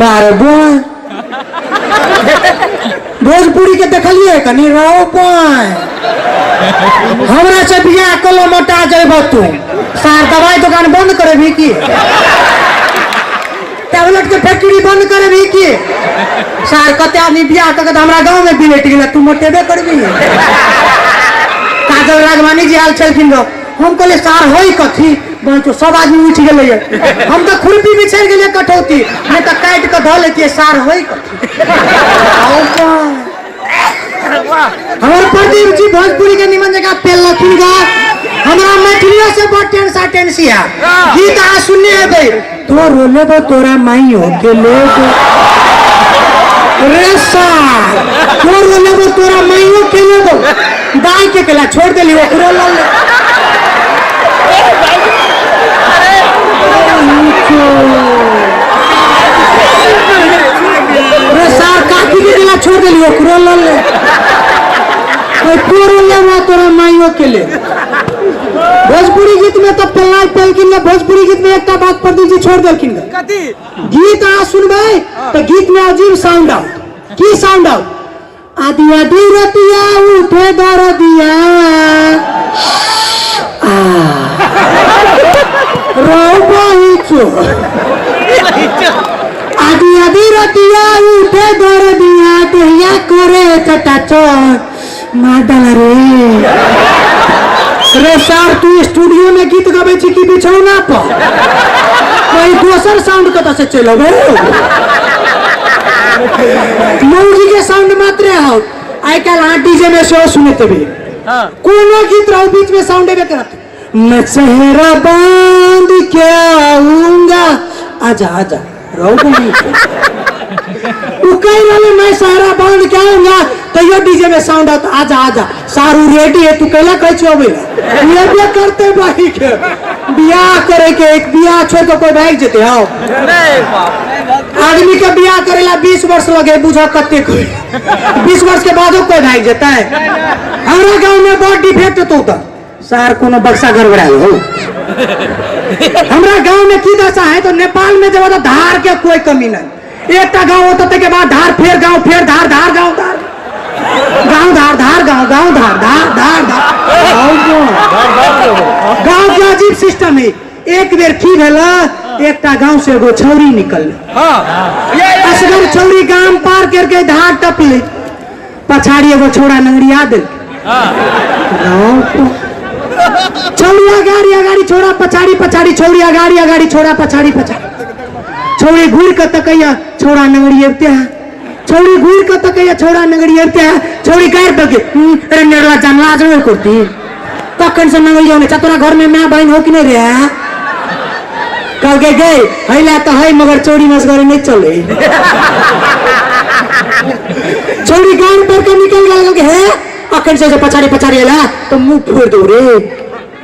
मारे भोजपुरी के देखलिए कनी रहो हमरा से बियाह कलो मोटा जेब तू सार दवाई दुकान बंद करे भी की टैबलेट के फैक्ट्री बंद करे भी की सार कते आदमी बियाह तक हमरा गांव में बिलेट गेला तू मोटेबे करबी काजल राघवानी जी आल चलखिन हम कहले सार होई कथी तो सब आदमी उठ गए हम तो खुरपी बिछड़ गए कटौती नहीं तो काट के धो लेती सार हो हमारे प्रदीप जी भोजपुरी के निमन जगह पेल लखीन गा हमारा मैथिलियों से बहुत टेंसा टेंसिया गीत आ सुनने है भाई तो रोले बो तोरा माई हो के ले रे सार तो रोले बो तोरा माई हो के ले दो दाई के केला छोड़ देली वो रोल ले काकी के दिला छोड़ देली ओकरो ल ले ओए पूरो लेवा तोरा माईओ के ले भोजपुरी गीत में तो पल्लाई पेलकिन ने भोजपुरी गीत में एकटा बात प्रदीप जी छोड़ देलकिन कथी गीत आ सुनबे तो गीत में अजीब साउंड आउट की साउंड आउट आदि आदि रतिया उठे दरदिया आदि आदि रतिया उठे दर दिया दहिया करे चटाचट मादल रे सार तू स्टूडियो में गीत गावे छी कि बिछौना पर कोई दोसर साउंड कत से चलो मौजी के साउंड मात्र हो आई काल हां डीजे में शो सुनते भी कोनो गीत रहो बीच में साउंड है करत मैं चेहरा बांध के आऊंगा आजा आजा रहो मैं सारा बांध के आऊंगा तो ये डीजे में साउंड आता आजा आजा सारू रेडी है तू कहला कह छो ये भी करते भाई के बियाह करे के एक बियाह छोड़ के कोई भाग जेते हो आदमी के बियाह करेला 20 वर्ष लगे बुझा कते कोई 20 वर्ष के बाद कोई भाग जेता है हमारे गांव में बहुत डिफेक्ट तो सार कोनो बक्सा गड़बड़ा हो हमरा गांव में की दशा है तो नेपाल में जब धार के कोई कमी नहीं एक गांव होता के बाद धार फिर धार धार गांव धार गांव धार धार गांव गांव धार धार धार गांव के अजीब सिस्टम है एक बेर की भेला एक गांव से एगो छौरी निकल असगर छौरी गांव पार करके धार टपले पछाड़ी एगो छोड़ा नंगड़िया दे छौरी अगाड़ी छोड़ा पछाड़ी पछाड़ी छौरी अगाड़ी छोड़ा पछाड़ी पछाड़ी छौरी घूर के तकैया छोड़ा नंगड़ी एरते छौरी घूर के तकैया छोड़ा नंगड़ी एरते छौरी गायर दके अरे नेरला जानला जरूर करती तखन से नंगड़ी होने तोरा घर में मां बहन हो कि नहीं रे कह के गए हैला तो है मगर चोरी मसगरी नहीं चले छौरी गांव पर के निकल गया के है अखन से पछाड़ी पछाड़ी एला तो मुंह फोड़ दो रे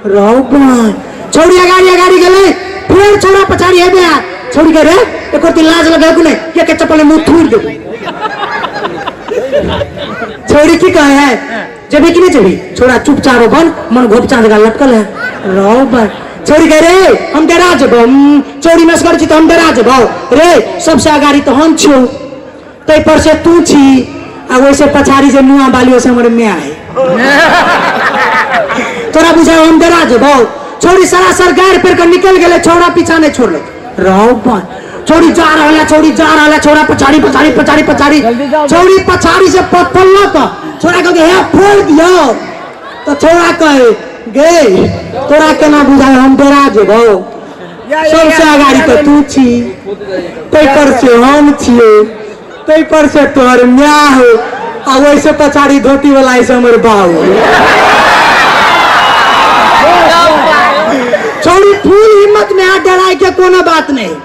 रहो बन छौरी अगाड़ी गेले फिर छोरा पछाड़ी है बे छौरी के रे एको ती लाज लगे को नहीं के चप्पल मुंह थूर दो छौरी की कहे है जब कि नहीं चली छोरा चुपचाप बन मन घोप चांद का लटकल है रहो बन छौरी कह रे हम डरा जबो चोरी मस्कर छी तो हम डरा जबो रे सबसे अगाड़ी तो हम छु तै पर से तू छी आ वैसे पछाड़ी से नुआ बालियों से हमरे में आए तोरा बुझाओ हम डरा जबो छोरी सरासर गायर पर के निकल गेले छोरा पीछा नहीं छोड़ले रहो बन छोरी जा रहला छोरा पछाड़ी पछाड़ी पछाड़ी पछाड़ी छोरी पछाड़ी से पत्थल का छोरा कहे हे फोड़ दियो तो छोरा कहे गे तोरा केना बुझाओ हम डरा जबो सबसे अगाड़ी तो तू छी तै पर से हम छिए तै पर से तोहर म्या हो आ वैसे पछाड़ी धोती वाला ऐसे हमर बाऊ छोड़ी फूल हिम्मत में हाथ डराए के कोनो बात नहीं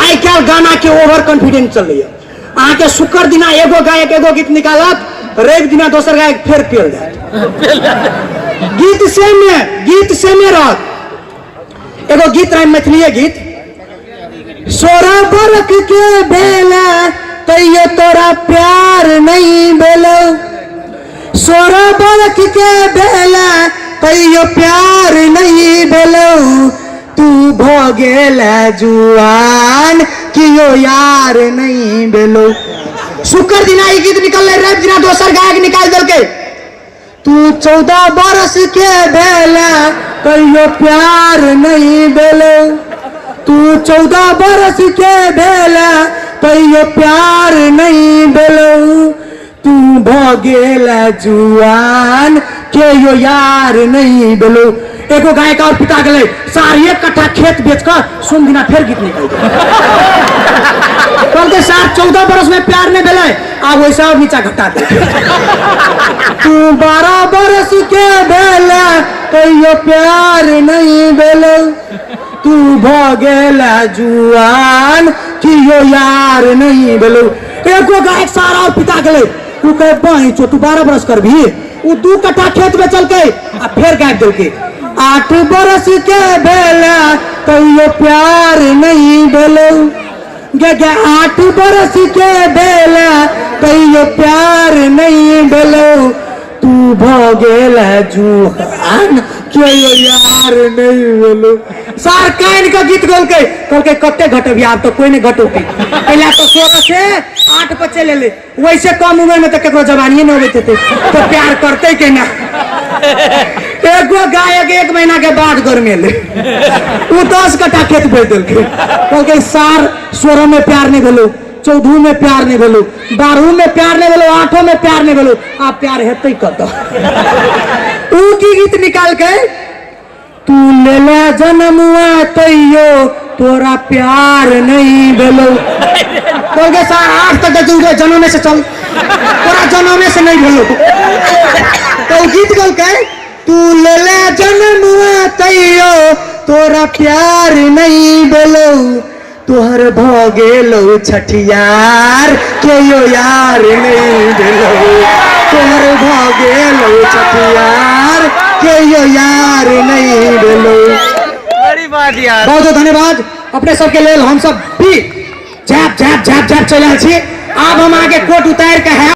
आई क्या गाना के ओवर कॉन्फिडेंस चल रही है आ के शुक्र दिना एगो गायक एगो गीत निकालत रेव दिना दोसर गायक फिर पेल जाए गीत से में रह एगो गीत रहे मैथिली गीत 16 बरख के बेला तैयो तोरा प्यार नहीं बेलो 16 बरख के बेला तैयो प्यार नहीं बेलो तू भोगेल जुआन कियो यार नहीं बेलो। शुक्र दिना ई गीत निकल रवि दिना दोसर गायक निकाल दल के तू 14 बरस के बेला कहियो प्यार नहीं बेलो। तू 14 बरस के बेला कहियो प्यार नहीं बेलो। तू भोगेल जुआन केयो यार नहीं बेलो। एगो गायक और पिता गए सार 1 कट्ठा खेत बेचकर सुन दिना फिर गीत निकल गए सार 14 बरस में प्यार नहीं बेले अब वैसा और नीचा घटा दे। तू 12 बरस के बेला कहियो प्यार नहीं बेलो। तू भोगेल जुआन कियो यार नहीं बेलो। एगो गायक सारा और पिता गए तू कहे बही चो तू 12 बरस कर भी वो 2 कट्ठा खेत में चल के आ फिर गायक दल के 8 बरस के बेला कहियो प्यार नहीं बेलो। गे 8 बरस के बेला कहियो प्यार नहीं बेलो। तू भोगेल जुआन केयो यार नहीं बेलो। सार कान का गीत गोल के कत्ते घटबी आप तो कोई नहीं घटोगी पहले तो 16 से 8 पर चले ले वैसे कम उम्र में तो केकरो जवानी न होते थे तो प्यार करते के ना। एगो गायक 1 महीना के बाद घर में ले वो 10 कट्ठा खेत बेच दिल के सार 16 में प्यार नहीं भेलो 14 में प्यार नहीं भेलो 12 में प्यार नहीं भेलो 8 में प्यार नहीं भेलो आप प्यार हेतै कत ऊ की गीत निकाल के तू ले ले जन्मुआ तैयो तोरा प्यार नहीं भेलो। बोल सार 8 तक जुड़े जन्म से चल तोरा जन्म से नहीं भेलो तो गीत गल के तू ले ले जन्मुआ तैयो तोरा प्यार नहीं भेलो। तोहर भोगेलो छठियार केयो यार नहीं भेलो। तोहर भोगेलो छठियार केयो यार नहीं भेलो। बड़ी बात यार बहुत धन्यवाद अपने सबके लेल हम सब भी झैप झैप झैप झैप चल छी। अब हम आगे कोट उतार के है